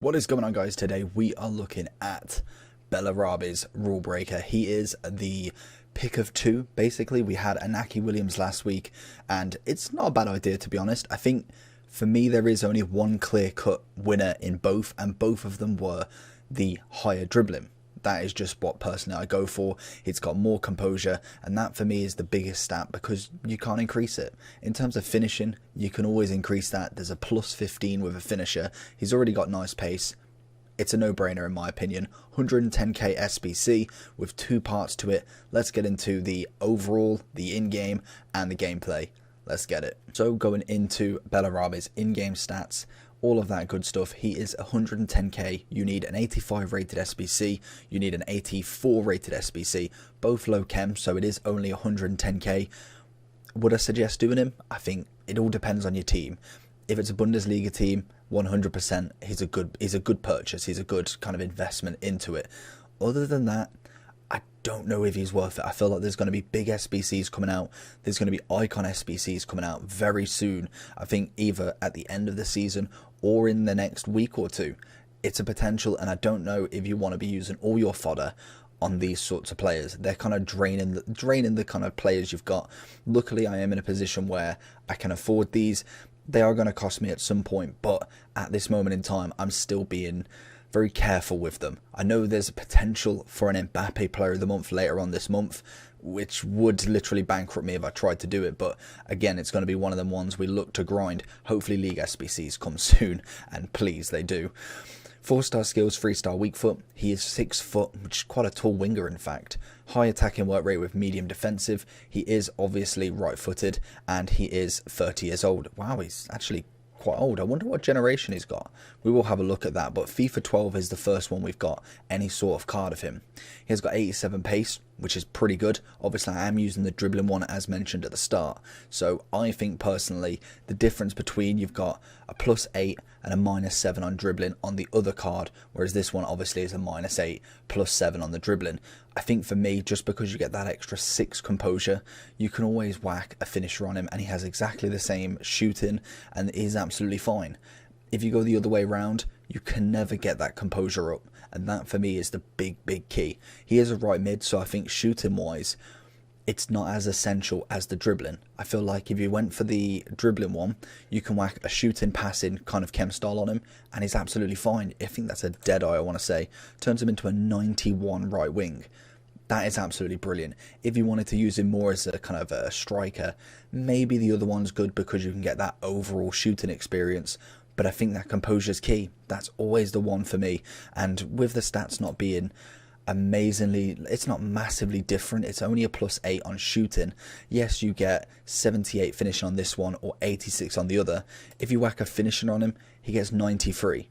What is going on, guys? Today we are looking at Bellarabi's Rulebreaker. He is the pick of two. Basically, we had Inaki Williams last week, and it's not a bad idea, to be honest. I think for me there is only one clear-cut winner in both, and both of them were the higher dribbling. That is just what personally I go for. It's got more composure, and that for me is the biggest stat because you can't increase it. In terms of finishing, you can always increase that. There's a plus 15 with a finisher. He's already got nice pace. It's a no-brainer in my opinion. 110k SBC with two parts to it. Let's get into the overall, the in-game, and the gameplay. Let's get it. So going into Bellarabi's in-game stats, all of that good stuff. He is 110k. You need an 85 rated SBC. You need an 84 rated SBC. Both low chem, so it is only 110k. Would I suggest doing him? I think it all depends on your team. If it's a Bundesliga team, 100% he's a good purchase. He's a good kind of investment into it. Other than that, I don't know if he's worth it. I feel like there's going to be big SBCs coming out. There's going to be icon SBCs coming out very soon. I think either at the end of the season or in the next week or two. It's a potential, and I don't know if you want to be using all your fodder on these sorts of players. They're kind of draining the kind of players you've got. Luckily, I am in a position where I can afford these. They are going to cost me at some point, but at this moment in time, I'm still being very careful with them. I know there's a potential for an Mbappe player of the month later on this month, which would literally bankrupt me if I tried to do it, but again, it's going to be one of them ones we look to grind. Hopefully League SBCs come soon, and please they do. 4-star skills, 3-star weak foot. He is 6 foot, which is quite a tall winger in fact. High attacking work rate with medium defensive. He is obviously right-footed, and he is 30 years old. Wow, he's actually quite old. I wonder what generation he's got. We will have a look at that, but FIFA 12 is the first one we've got any sort of card of him. He has got 87 pace, which is pretty good. Obviously, I am using the dribbling one as mentioned at the start. So I think personally, the difference between you've got a +8 and a -7 on dribbling on the other card, whereas this one obviously is a -8 +7 on the dribbling. I think for me, just because you get that extra 6 composure, you can always whack a finisher on him, and he has exactly the same shooting and is absolutely fine. If you go the other way around, you can never get that composure up, and that for me is the big key. He is a right mid, so I think shooting wise, it's not as essential as the dribbling. I feel like if you went for the dribbling one, you can whack a shooting, passing kind of chem style on him, and he's absolutely fine. I think that's a dead eye, I want to say. Turns him into a 91 right wing. That is absolutely brilliant. If you wanted to use him more as a kind of a striker, maybe the other one's good because you can get that overall shooting experience. But I think that composure's key. That's always the one for me. And with the stats not being amazingly, it's not massively different. It's only a +8 on shooting. Yes, you get 78 finishing on this one or 86 on the other. If you whack a finishing on him, he gets 93.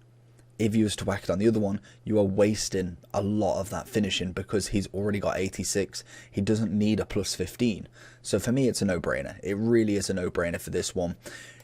If you was to whack it on the other one, you are wasting a lot of that finishing because he's already got 86. He doesn't need a +15. So for me, it's a no-brainer. It really is a no-brainer for this one.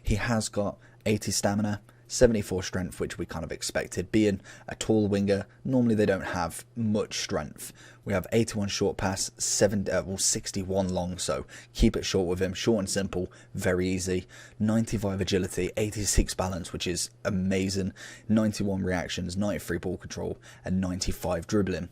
He has got 80 stamina, 74 strength, which we kind of expected. Being a tall winger, normally they don't have much strength. We have 81 short pass, 61 long, so keep it short with him. Short and simple, very easy. 95 agility, 86 balance, which is amazing. 91 reactions, 93 ball control, and 95 dribbling.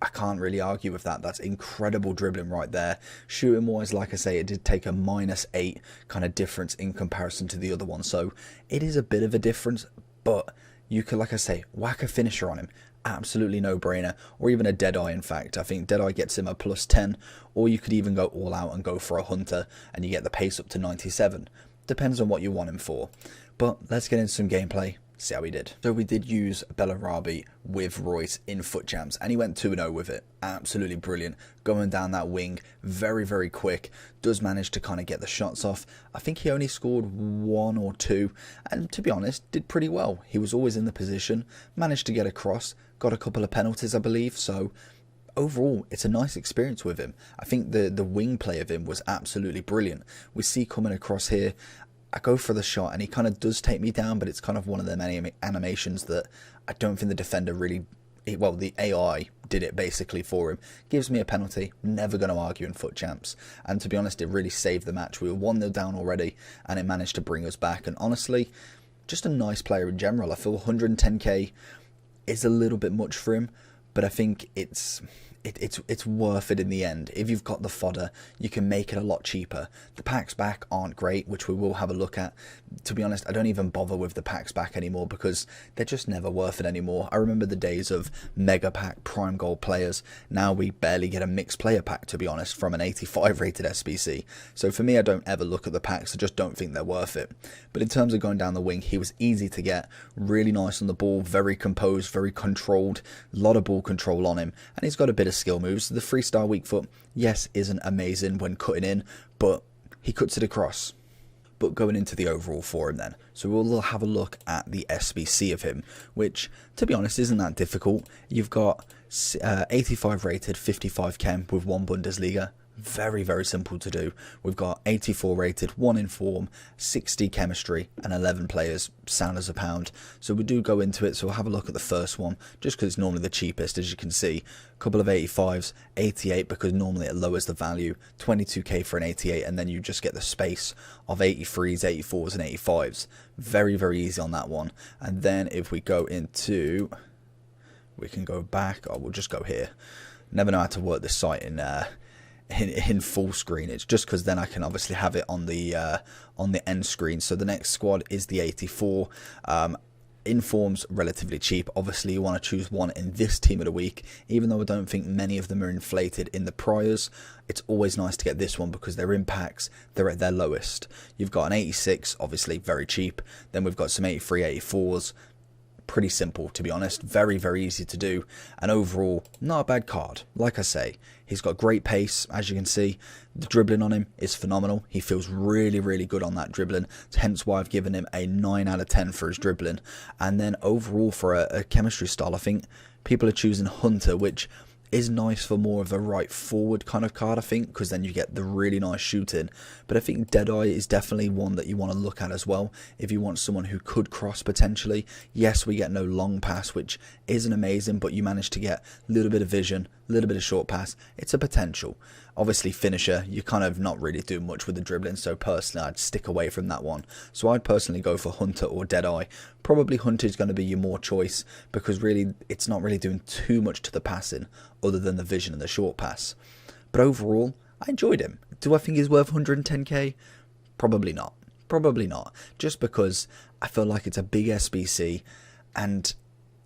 I can't really argue with that. That's incredible dribbling right there. Shooting wise, like I say, it did take a -8 kind of difference in comparison to the other one. So it is a bit of a difference, but you could, like I say, whack a finisher on him. Absolutely no brainer, or even a dead eye. In fact, I think dead eye gets him a +10, or you could even go all out and go for a hunter and you get the pace up to 97. Depends on what you want him for. But let's get into some gameplay. See how he did. So we did use Bellarabi with Royce in foot jams, and he went 2-0 with it. Absolutely brilliant. Going down that wing, very quick. Does manage to kind of get the shots off. I think he only scored 1 or 2, and to be honest, did pretty well. He was always in the position, managed to get across, got a couple of penalties, I believe, so overall, it's a nice experience with him. I think the wing play of him was absolutely brilliant. We see coming across here, I go for the shot and he kind of does take me down, but it's kind of one of them animations that I don't think the defender really, well, the AI did it basically for him. Gives me a penalty, never going to argue in foot champs. And to be honest, it really saved the match. We were 1-0 down already and it managed to bring us back. And honestly, just a nice player in general. I feel 110k is a little bit much for him, but I think it's worth it in the end. If you've got the fodder, you can make it a lot cheaper. The packs back aren't great, which we will have a look at. To be honest, I don't even bother with the packs back anymore because they're just never worth it anymore. I remember the days of mega pack prime gold players. Now we barely get a mixed player pack, to be honest, from an 85 rated SBC. So for me, I don't ever look at the packs. I just don't think they're worth it. But in terms of going down the wing, he was easy to get, really nice on the ball, very composed, very controlled, a lot of ball control on him, and he's got a bit of skill moves. The freestyle weak foot, yes, isn't amazing when cutting in, but he cuts it across. But going into the overall for him then, so we'll have a look at the SBC of him, which, to be honest, isn't that difficult. You've got 85 rated, 55 chem with 1 Bundesliga. Very, very simple to do. We've got 84 rated, 1 in form, 60 chemistry, and 11 players, sound as a pound. So we do go into it, so we'll have a look at the first one, just because it's normally the cheapest, as you can see. A couple of 85s, 88 because normally it lowers the value, 22k for an 88, and then you just get the space of 83s, 84s, and 85s. Very, very easy on that one. And then if we go into, we can go back, oh, we'll just go here. Never know how to work this site in full screen. It's just because then I can obviously have it on the end screen. So the next squad is the 84. Inform's relatively cheap. Obviously you want to choose one in this team of the week, even though I don't think many of them are inflated in the priors. It's always nice to get this one because their impacts, they're at their lowest. You've got an 86, obviously very cheap. Then we've got some 83, 84s. Pretty simple, to be honest. Very, very easy to do, and overall not a bad card. Like I say, he's got great pace, as you can see. The dribbling on him is phenomenal. He feels really, really good on that dribbling, hence why I've given him a 9 out of 10 for his dribbling. And then overall for a chemistry style, I think people are choosing Hunter, which is nice for more of a right forward kind of card, I think, because then you get the really nice shooting. But I think Deadeye is definitely one that you want to look at as well if you want someone who could cross potentially. Yes, we get no long pass, which isn't amazing, but you manage to get a little bit of vision, a little bit of short pass. It's a potential. Obviously finisher, you kind of not really do much with the dribbling, so personally I'd stick away from that one. So I'd personally go for Hunter or Deadeye. Probably Hunter is going to be your more choice because really it's not really doing too much to the passing other than the vision and the short pass. But overall, I enjoyed him. Do I think he's worth 110k? Probably not. Probably not. Just because I feel like it's a big SBC and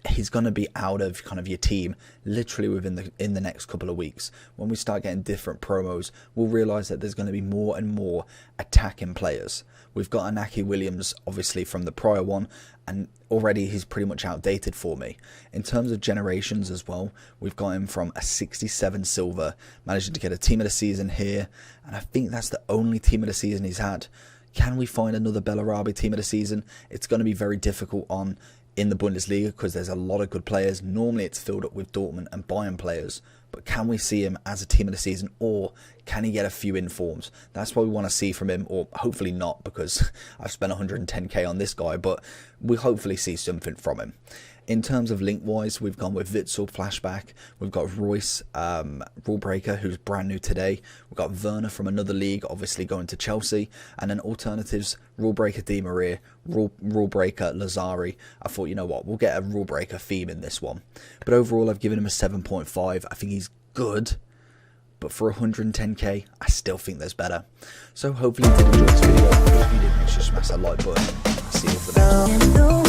he's going to be out of kind of your team literally in the next couple of weeks. When we start getting different promos, we'll realise that there's going to be more and more attacking players. We've got Inaki Williams, obviously, from the prior one, and already he's pretty much outdated for me. In terms of generations as well, we've got him from a 67 silver, managing to get a team of the season here, and I think that's the only team of the season he's had. Can we find another Bellarabi team of the season? It's going to be very difficult in the Bundesliga because there's a lot of good players. Normally it's filled up with Dortmund and Bayern players, but can we see him as a team of the season, or can he get a few informs? That's what we want to see from him, or hopefully not, because I've spent 110k on this guy, but we'll hopefully see something from him. In terms of link-wise, we've gone with Witsel, Flashback. We've got Royce, Rulebreaker, who's brand new today. We've got Werner from another league, obviously going to Chelsea. And then alternatives, Rulebreaker Di Maria, Rulebreaker Lazari. I thought, you know what, we'll get a Rulebreaker theme in this one. But overall, I've given him a 7.5. I think he's good. But for 110k, I still think there's better. So hopefully you did enjoy this video. If you did, make sure to smash that like button. I'll see you for the next one.